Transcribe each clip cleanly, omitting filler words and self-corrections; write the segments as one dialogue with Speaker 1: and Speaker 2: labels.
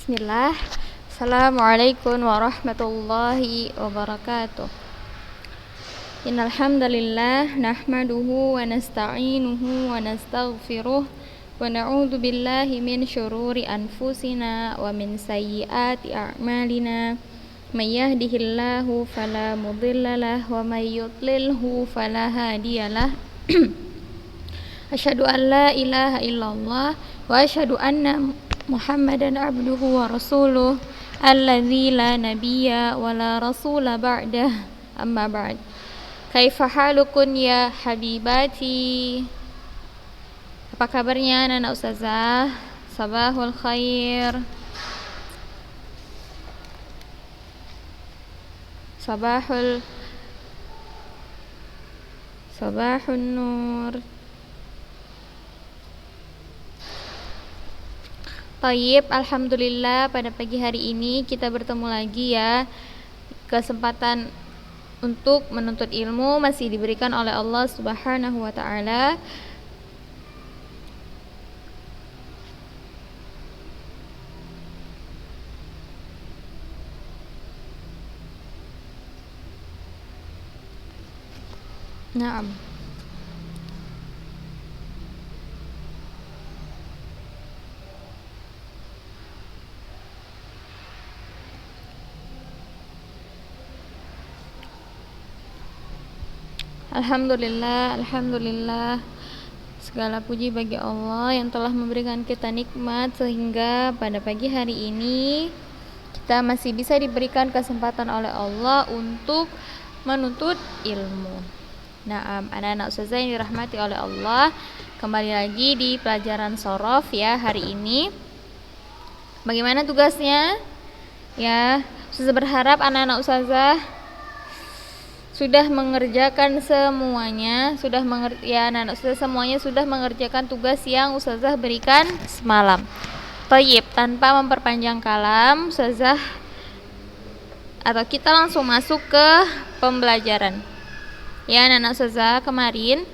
Speaker 1: Bismillah. Assalamualaikum warahmatullahi wabarakatuh. Innal hamdalillah nahmaduhu wa nasta'inuhu wa nastaghfiruh wa na'udzu billahi min syururi anfusina wa min sayyiati a'malina. May yahdihillahu fala mudhillalah wa may yudlilhu fala hadiyalah. Asyhadu an la ilaha illallah wa asyhadu anna Muhammadan abduhu wa rasuluh alladzi la nabiyya wa la rasula ba'dah, amma ba'd. Kaifa halukun ya habibati? Apa kabarnya anak ustazah? Sabahul khair, sabahun nur. Tayyib, alhamdulillah pada pagi hari ini kita bertemu lagi ya. Kesempatan untuk menuntut ilmu masih diberikan oleh Allah Subhanahu wa taala. Naam. Alhamdulillah. Segala puji bagi Allah yang telah memberikan kita nikmat sehingga pada pagi hari ini kita masih bisa diberikan kesempatan oleh Allah untuk menuntut ilmu. Nah, anak-anak ustazah yang dirahmati oleh Allah, kembali lagi di pelajaran shorof ya hari ini. Bagaimana tugasnya? Ya, ustazah berharap anak-anak ustazah sudah mengerjakan semuanya, anak-anak ustazah semuanya sudah mengerjakan tugas yang ustazah berikan semalam. Thayyib, tanpa memperpanjang kalam, ustazah atau kita langsung masuk ke pembelajaran. Ya, anak-anak ustazah, kemarin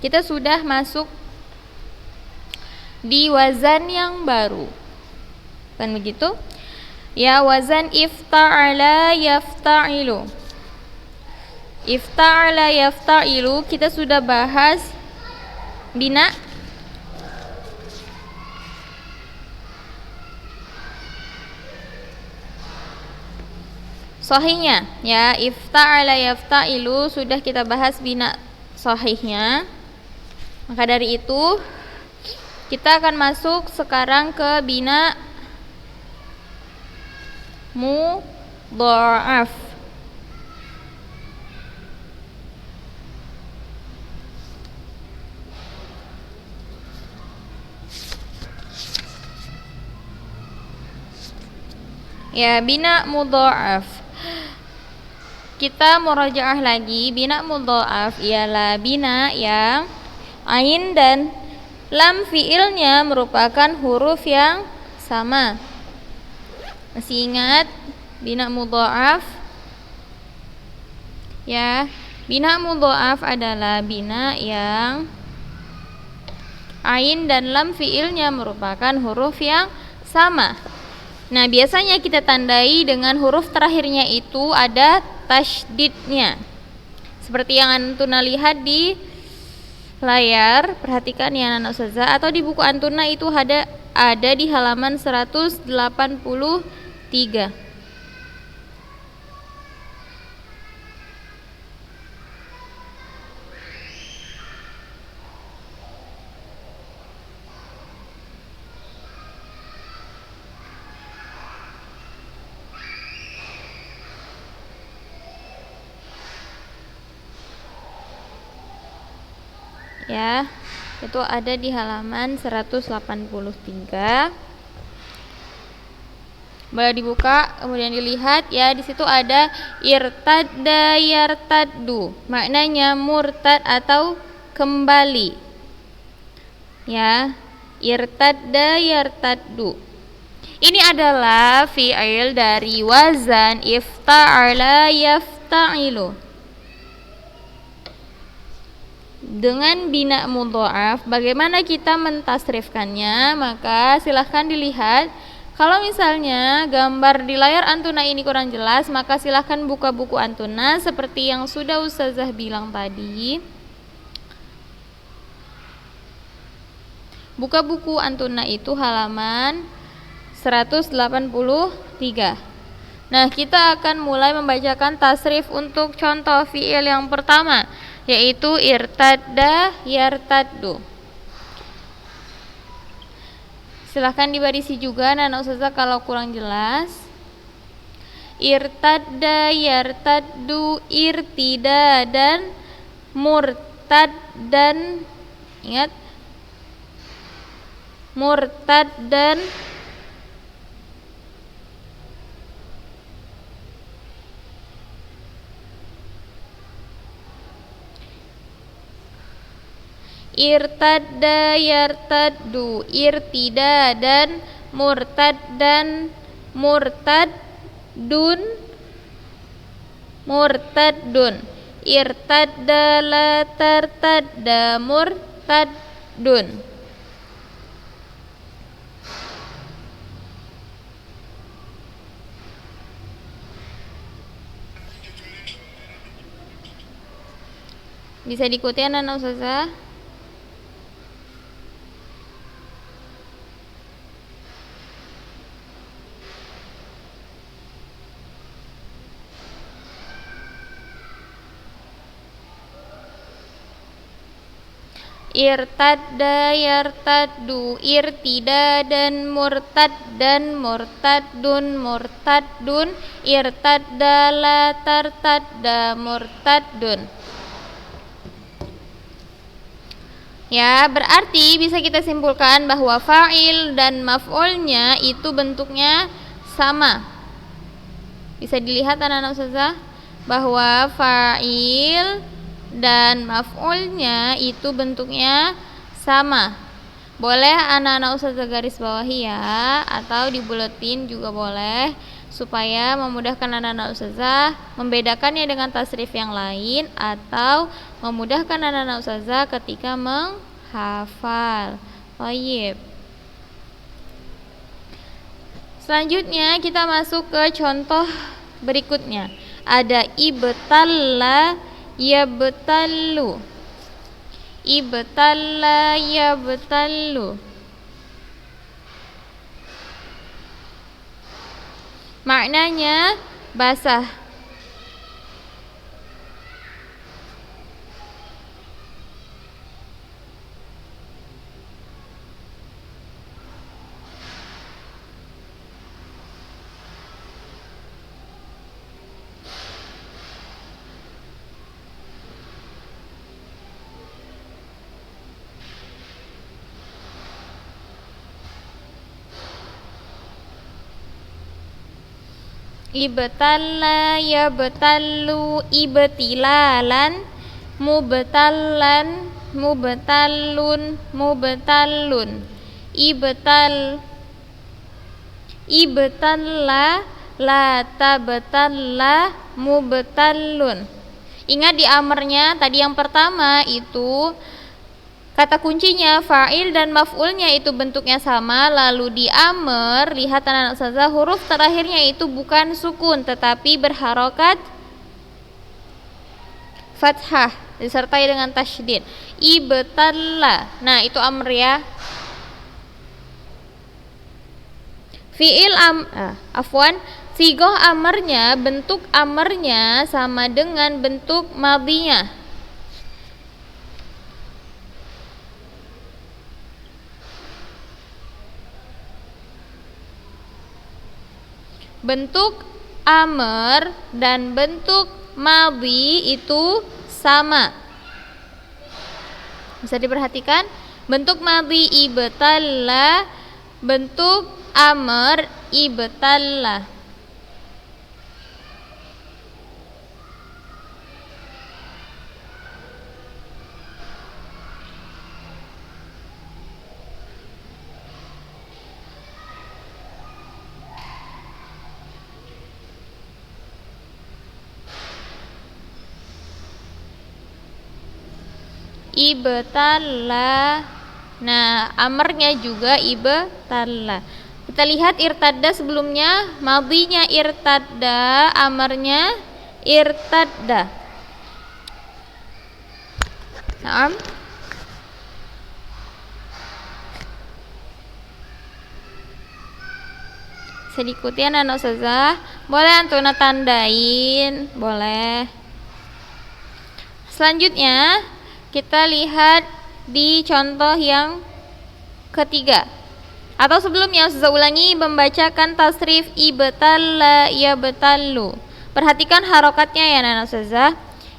Speaker 1: kita sudah masuk di wazan yang baru. Kan begitu? Ya, wazan ifta'ala yafta'ilu. Ifta'ala yafta'ilu kita sudah bahas bina sahihnya. Ya, ifta'ala yafta'ilu sudah kita bahas bina sahihnya. Maka dari itu kita akan masuk sekarang ke bina mudha'af. Ya, bina mudha'af. Kita murajaah lagi. Bina mudha'af ialah bina yang ain dan lam fiilnya merupakan huruf yang sama. Masih ingat bina mudha'af? Ya, bina mudha'af adalah bina yang ain dan lam fiilnya merupakan huruf yang sama. Nah, biasanya kita tandai dengan huruf terakhirnya itu ada tasydidnya. Seperti yang Antuna lihat di layar, perhatikan ya anak ustazah, atau di buku Antuna itu ada di halaman 183. Ya, itu ada di halaman 183. Boleh dibuka, kemudian dilihat ya, di situ ada irtadda yartaddu. Maknanya murtad atau kembali. Ya, irtadda yartaddu. Ini adalah fi'il dari wazan ifta'ala yafta'ilu. dengan bina mudha'af, bagaimana kita mentasrifkannya? Maka silahkan dilihat. Kalau misalnya gambar di layar Antuna ini kurang jelas, maka silahkan buka buku Antuna seperti yang sudah Ustazah bilang tadi. Buka buku Antuna itu halaman 183. Nah, kita akan mulai membacakan tasrif untuk contoh fi'il yang pertama, yaitu irtadda yartaddu. Silahkan dibarisi juga Nana Ustazah kalau kurang jelas. Irtadda yartaddu irtida dan murtad dan, ingat, murtad dan irtadda yartaddu irtida dan murtaddun irtadda la tartadda murtaddun. Bisa diikuti anak-anak Ustazah? Irtadda yartaddu irtida dan murtaddun irtadda la tartadda murtaddun. Ya, berarti bisa kita simpulkan bahwa fa'il dan maf'ulnya itu bentuknya sama. Bisa dilihat anak-anak Ustazah bahwa fa'il dan maf'ulnya itu bentuknya sama. Boleh anak-anak Ustazah garis bawahi ya, atau dibuletin juga boleh, supaya memudahkan anak-anak Ustazah membedakannya dengan tasrif yang lain atau memudahkan anak-anak Ustazah ketika menghafal. Baik. Selanjutnya kita masuk ke contoh berikutnya. Ada ibtalla yabtallu. Ibtalla yabtallu. Maknanya basah. Ibtalla yabtallu ibtilalan mubtallun ibtalla la tabtalla mubtallun. Ingat di amarnya tadi yang pertama itu kata kuncinya fa'il dan maf'ulnya itu bentuknya sama. Lalu di amr, lihat anak-anak Ustazah, huruf terakhirnya itu bukan sukun tetapi berharokat fathah disertai dengan tasydid. Ibtalla. Nah, itu amr ya. Fi'il sigoh amarnya, bentuk amarnya sama dengan bentuk madhinya. Bentuk amr dan bentuk madhi itu sama. Bisa diperhatikan, bentuk madhi ibtalla, bentuk amr ibtalla. ibtalla. Nah, amarnya juga ibtalla. Kita lihat irtadda sebelumnya, madhinya irtadda, amarnya irtadda. Naam. Bisa diikuti anak ustazah. Boleh antuna tandain, boleh. Selanjutnya kita lihat di contoh yang ketiga. Atau sebelumnya ustazah ulangi membacakan tasrif ibtalla yabtallu. Perhatikan harokatnya ya anak ustazah.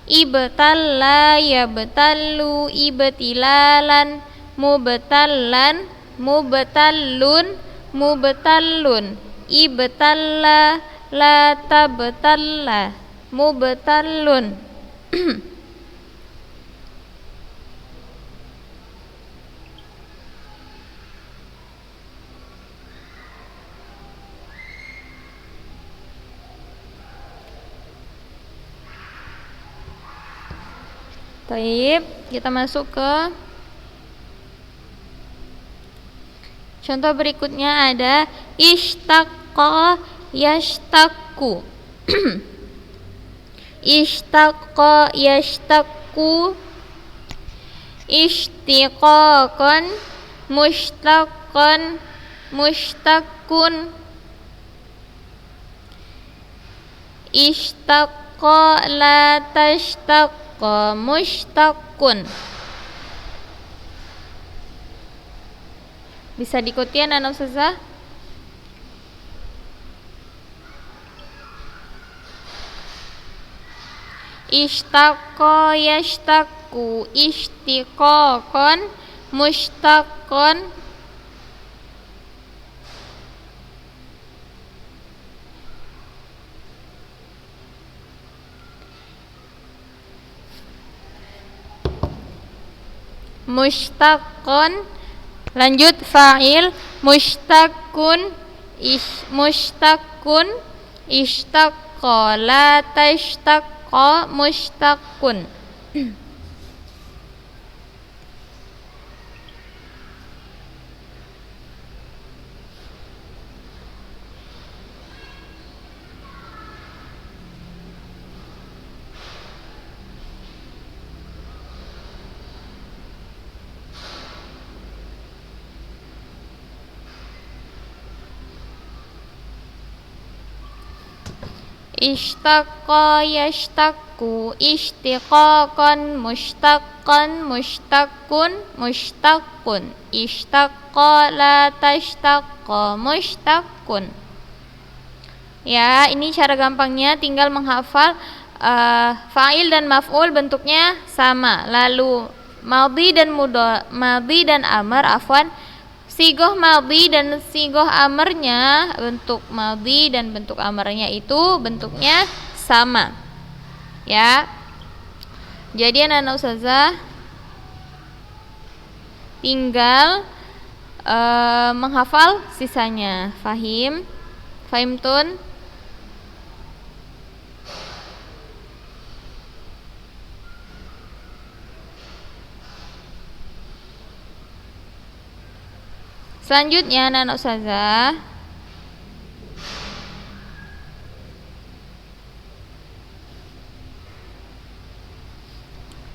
Speaker 1: Ibtalla yabtallu, ibtilalan, mubtallan, mubtallun, mubtallun, ibtalla, la tabtalla, mubtallun. Baik, kita masuk ke contoh berikutnya. Ada ishtaqqa yashtaqu. Ishtaqqa yashtaqu, ishtiqaqan, mushtaqqan, mushtaqun, ishtaqqa la tashtaqqa, mushtaqun. Bisa diikuti anak ustazah? Ishtaqqa yashtaqu, ishtiqaqan, mushtaqan, mushtaqan. Lanjut fa'il mushtaqun, mushtaqun, ishtaqqa la tashtaqqa, mushtaqun. Ishtaqqa yashtaqu, ishtiqaqan, mushtaqan, mushtaqun, mushtaqun, ishtaqqa la tashtaqqa, mushtaqun. Ya, ini cara gampangnya, tinggal menghafal fa'il dan maf'ul bentuknya sama. Lalu madhi dan amar, sigoh madhi dan sigoh amarnya, bentuk madhi dan bentuk amarnya itu bentuknya sama. Ya. Jadi anak ustazah tinggal menghafal sisanya. Fahim? Fahimtun? Selanjutnya anak ustazah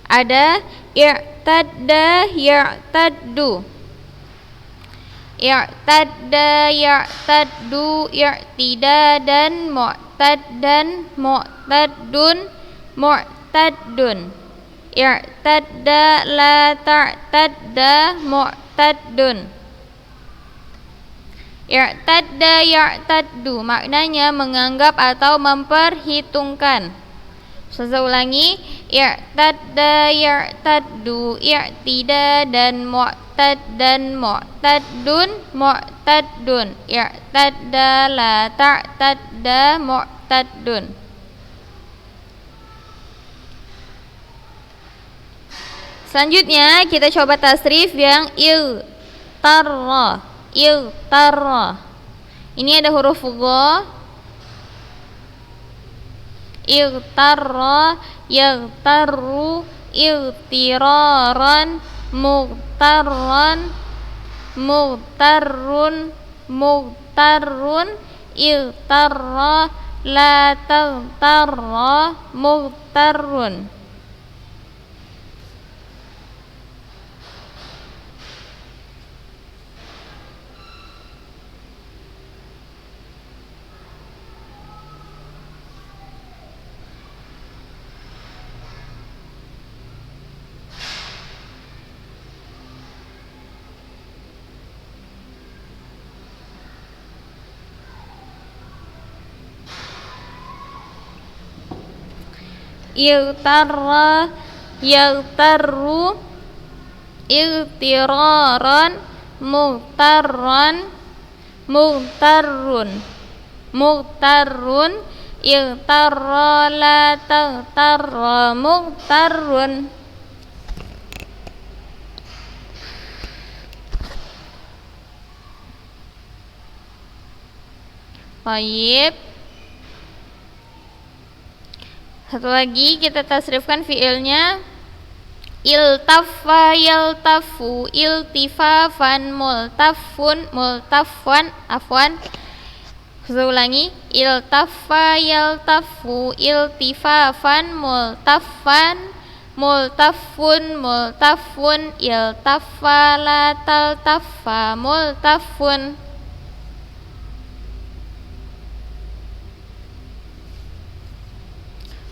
Speaker 1: ada i'tadda ya'taddu, i'tadda ya'taddu, i'tidadan, mu'taddan, mu'taddun, mu'taddun, i'tadda la ta'tadda, mu'taddun. I'tadda ya'taddu maknanya menganggap atau memperhitungkan. Ustazah ulangi, i'tadda ya'taddu, i'tidadan, mu'taddan, mu'taddun, mu'taddun, i'tadda la ta'tadda, mu'taddun. Selanjutnya kita coba tasrif yang iltarra. Iltarra. Ini ada huruf gha. Iltarra, yaghtarru, Ightiroran mughtarran mughtarrun mughtarrun Ightarra la taghtarra mughtarrun. Ightarra yaghtarru Ightiroran mughtarran mughtarrun mughtarrun Ightarra la taghtarra mughtarrun. Baik. Satu lagi kita tasrifkan fiilnya. Iltaffa yaltafu iltifafan multafun multafwan afwan. Saya ulangi. Iltaffa yaltafu iltifafan multafan multafun multafun iltaffa la taltaffa multafun.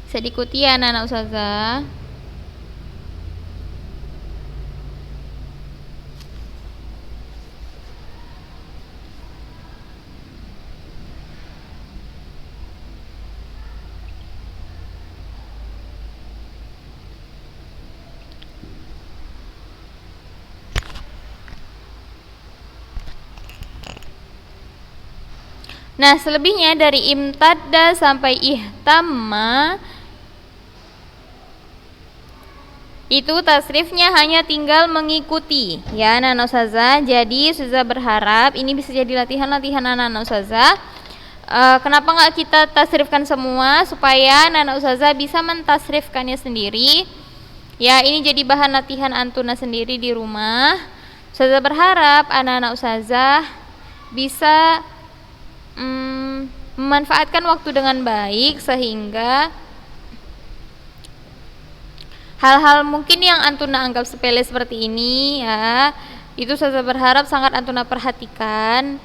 Speaker 1: Bisa diikuti ya anak-anak ustazah. Nah, selebihnya dari imtadda sampai ihtamma itu tasrifnya hanya tinggal mengikuti ya anak-anak ustazah. Jadi ustazah berharap ini bisa jadi latihan-latihan anak-anak ustazah. Kenapa nggak kita tasrifkan semua supaya anak-anak ustazah bisa mentasrifkannya sendiri. Ya, ini jadi bahan latihan antuna sendiri di rumah. Ustazah berharap anak-anak ustazah bisa memanfaatkan waktu dengan baik sehingga hal-hal mungkin yang antuna anggap sepele seperti ini ya, itu saya berharap sangat antuna perhatikan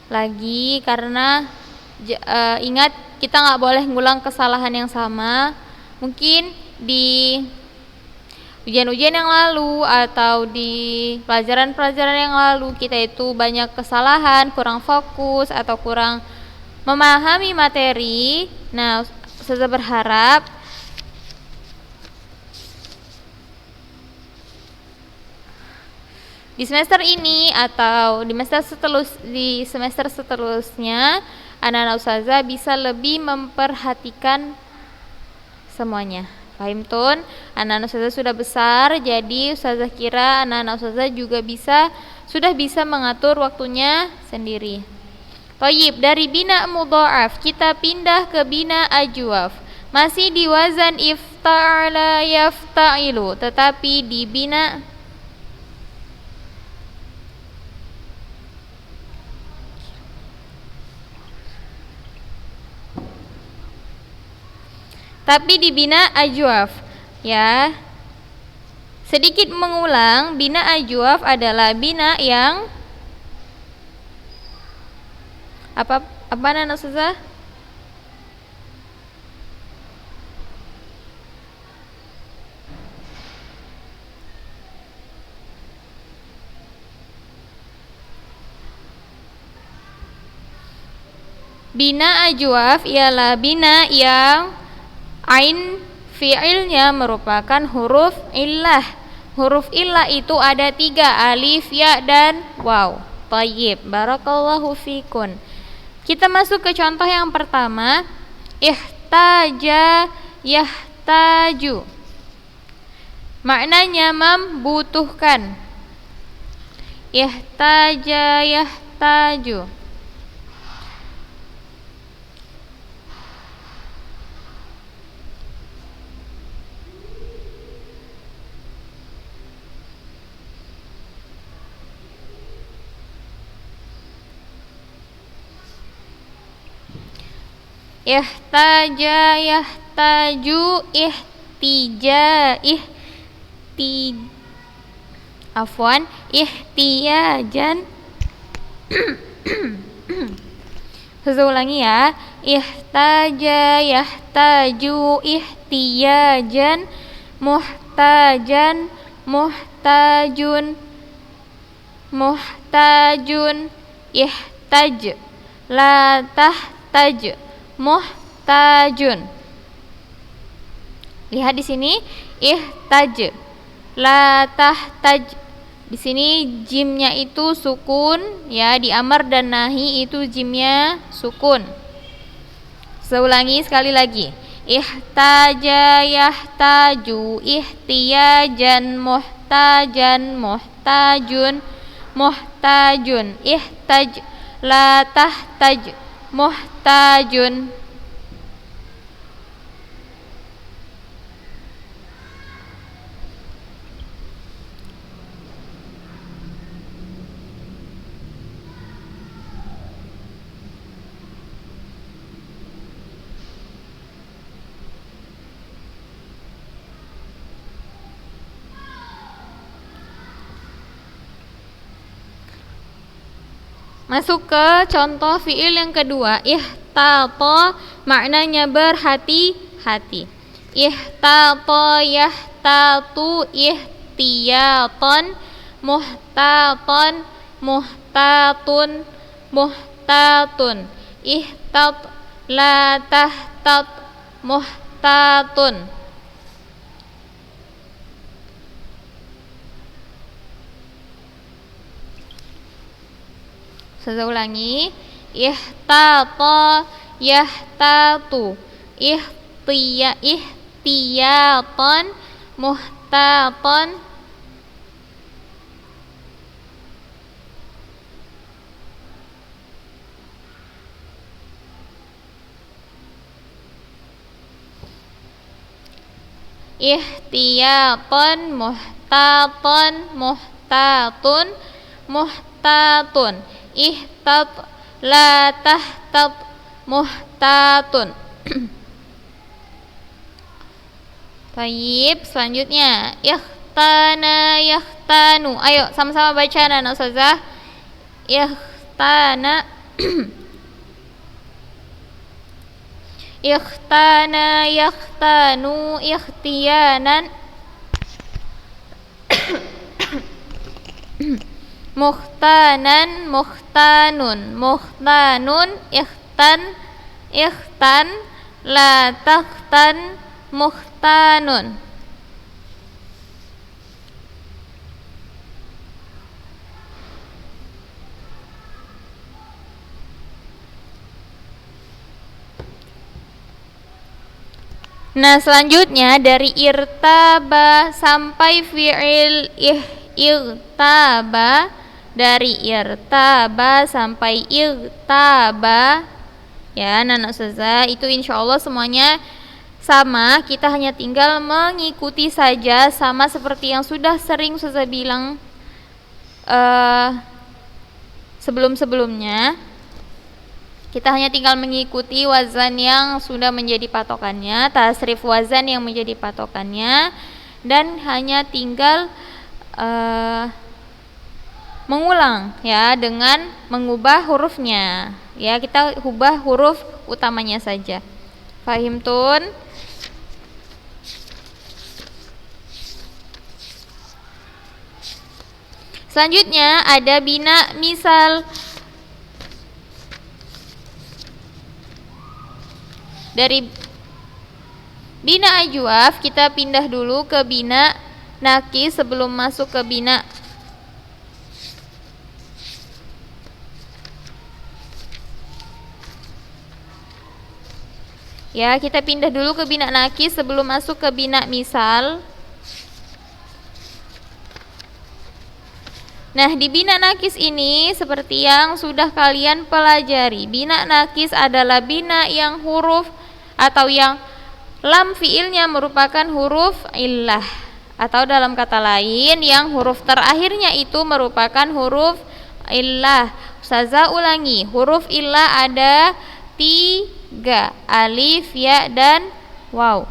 Speaker 1: lagi karena ingat kita nggak boleh ngulang kesalahan yang sama. Mungkin di ujian-ujian yang lalu atau di pelajaran-pelajaran yang lalu kita itu banyak kesalahan, kurang fokus atau kurang memahami materi. Nah, saya berharap di semester ini atau di semester seterusnya anak-anak ustazah bisa lebih memperhatikan semuanya. Fahim tun? Anak-anak ustazah sudah besar, jadi ustazah kira anak-anak ustazah juga sudah bisa mengatur waktunya sendiri. Thayyib, dari bina mudha'af kita pindah ke bina ajwaf. Masih di wazan ifta'ala yafta'ilu, tetapi di bina ajwaf ya. Sedikit mengulang, bina ajwaf adalah bina yang apa anak ustazah? Bina ajwaf ialah bina yang ain fi'ilnya merupakan huruf illah. Huruf illah itu ada 3, alif, ya, dan waw. Thayyib, barakallahu fikun. Kita masuk ke contoh yang pertama. Ihtaja yahtaju, maknanya membutuhkan. Ihtaja yahtaju. ihtaja yahtaju ihtija ihtiyajan. Saya ulangi ya. Ihtaja yahtaju ihtiyajan muhtajan muhtajun muhtajun ihtaj la tahtaj muhtajun. Lihat di sini ihtaj la tahtaj. Di sini jimnya itu sukun ya, di amar dan nahi itu jimnya sukun. Saya ulangi sekali lagi. Ihtaja yahtaju ihtiyajan muhtajan muhtajun muhtajun ihtaj la tahtaj muhtajun. Masuk ke contoh fiil yang kedua. Ihtata maknanya berhati-hati. Ihtata yahtatu ihtiyatan muhtatan muhtatun muhtatun ihtat la tahtat muhtatun. Saya ulangi. Ihtata yahtatu ihtiyatan muhtatan ihtiyatan muhtatan muhtatun muhtatun ihtat la tahtat muhtatun. Baik, selanjutnya ikhtana yakhtanu. Ayo sama-sama baca anak ustazah. Ikhtana ikhtana yakhtanu ikhtiyanan muhtanan muhtanun muhtanun ikhtan la takhtan muhtanun. Nah, selanjutnya dari irtaba sampai fi'il irtaba, dari irtaba sampai irtaba ya anak ustazah, itu insyaallah semuanya sama, kita hanya tinggal mengikuti saja, sama seperti yang sudah sering ustazah bilang sebelum-sebelumnya. Kita hanya tinggal mengikuti wazan yang sudah menjadi patokannya, tasrif wazan yang menjadi patokannya, dan hanya tinggal mengulang ya dengan mengubah hurufnya. Ya, kita ubah huruf utamanya saja. Fahim tun? Selanjutnya ada bina misal. Dari bina ajwaf kita pindah dulu ke bina nakis sebelum masuk ke bina ya, kita pindah dulu ke bina nakis sebelum masuk ke bina misal. Nah, di bina nakis ini seperti yang sudah kalian pelajari, bina nakis adalah bina yang huruf atau yang lam fiilnya merupakan huruf illah, atau dalam kata lain yang huruf terakhirnya itu merupakan huruf illah. Ustazah ulangi, huruf illah ada 3. Alif, ya, dan waw.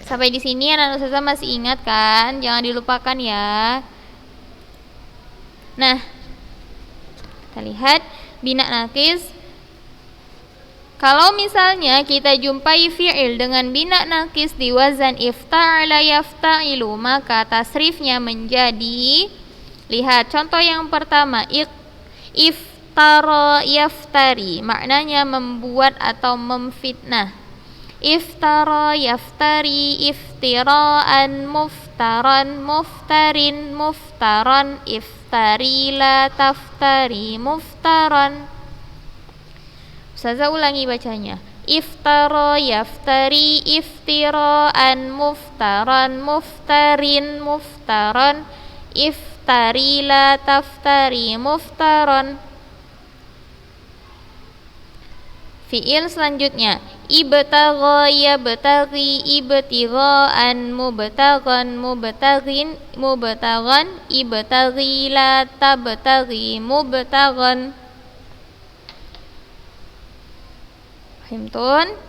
Speaker 1: Sampai di sini anak ustazah masih ingat kan? Jangan dilupakan ya. Nah, kita lihat bina nakis. Kalau misalnya kita jumpai fi'il dengan bina nakis di wazan ifta'ala yafta'ilu, maka tasrifnya menjadi, lihat contoh yang pertama, iftara yaftari, maknanya membuat atau memfitnah. Iftara yaftari, iftiraan, muftaran, muftarin, muftaran, iftari la taftari, muftaran. Ustazah ulangi bacanya. Iftara yaftari, iftiraan, muftaran, muftarin, muftaran, iftari la taftari, muftaran. Fi'il selanjutnya, ibtagha yabtaghi, ibtigha'an, mubtaghan, mubtaghin, mubtaghan, ibtaghi la tabtaghi, mubtaghan. Fahimtun?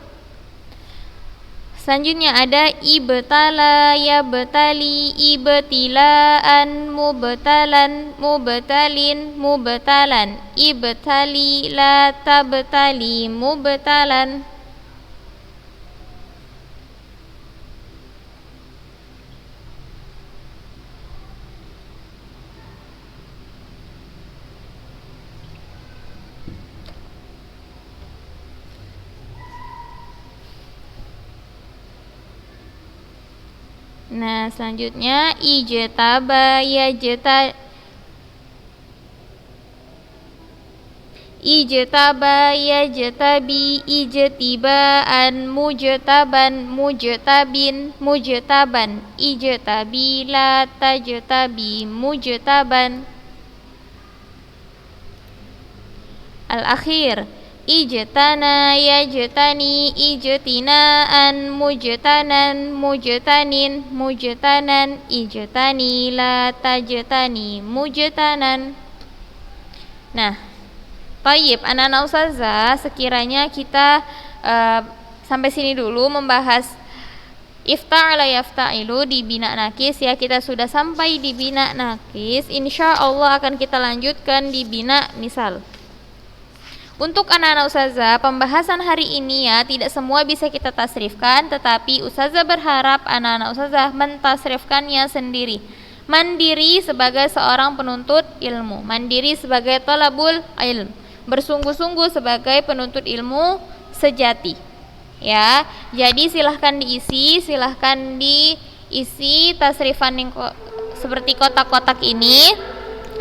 Speaker 1: Selanjutnya ada ibtala yabtali, ibtilaan, mubtalan, mubtalin, mubtalan, ibtali la tabtali, mubtalan. Nah, selanjutnya ijtaba yajtabi, ijtibaan, mujtaban, mujtabin, mujtaban, ijtabi la tajtabi, mujtaban. Al-akhir, ijtana yajtani, ijtinaan, mujtanan, mujtanin, mujtanan, ijtani la tajtani, mujtanan. Nah, baik, anak-anak ustazah, sekiranya kita sampai sini dulu membahas ifta'ala yafta'ilu di bina nakis ya. Kita sudah sampai di bina nakis. Insya Allah akan kita lanjutkan di bina misal. Untuk anak-anak ustazah, pembahasan hari ini ya tidak semua bisa kita tasrifkan, tetapi ustazah berharap anak-anak ustazah mentasrifkannya sendiri. Mandiri sebagai seorang penuntut ilmu, mandiri sebagai talabul ilm, bersungguh-sungguh sebagai penuntut ilmu sejati. Ya, jadi silahkan diisi tasrifan yang seperti kotak-kotak ini.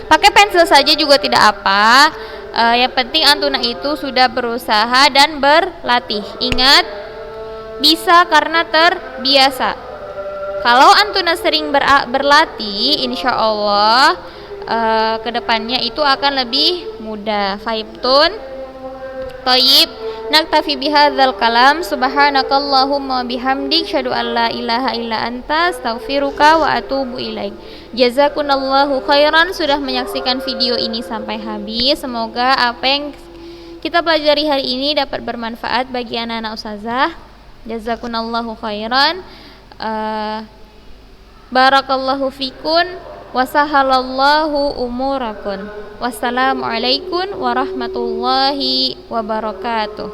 Speaker 1: Pakai pensil saja juga tidak apa. Yang penting antuna itu sudah berusaha dan berlatih. Ingat, bisa karena terbiasa. Kalau antuna sering berlatih, insya Allah kedepannya itu akan lebih mudah. Faibtun, tayyib. Naktafi bihadzal kalam. Subhanakallahumma bihamdik, syadu an la ilaha illa anta, astaghfiruka wa atubu ilaik. Jazakunallahu khairan sudah menyaksikan video ini sampai habis. Semoga apa yang kita pelajari hari ini dapat bermanfaat bagi anak-anak ustazah. Jazakunallahu khairan. Barakallahu fikun. Wasahalallahu umurakun. Wassalamualaikum warahmatullahi wabarakatuh.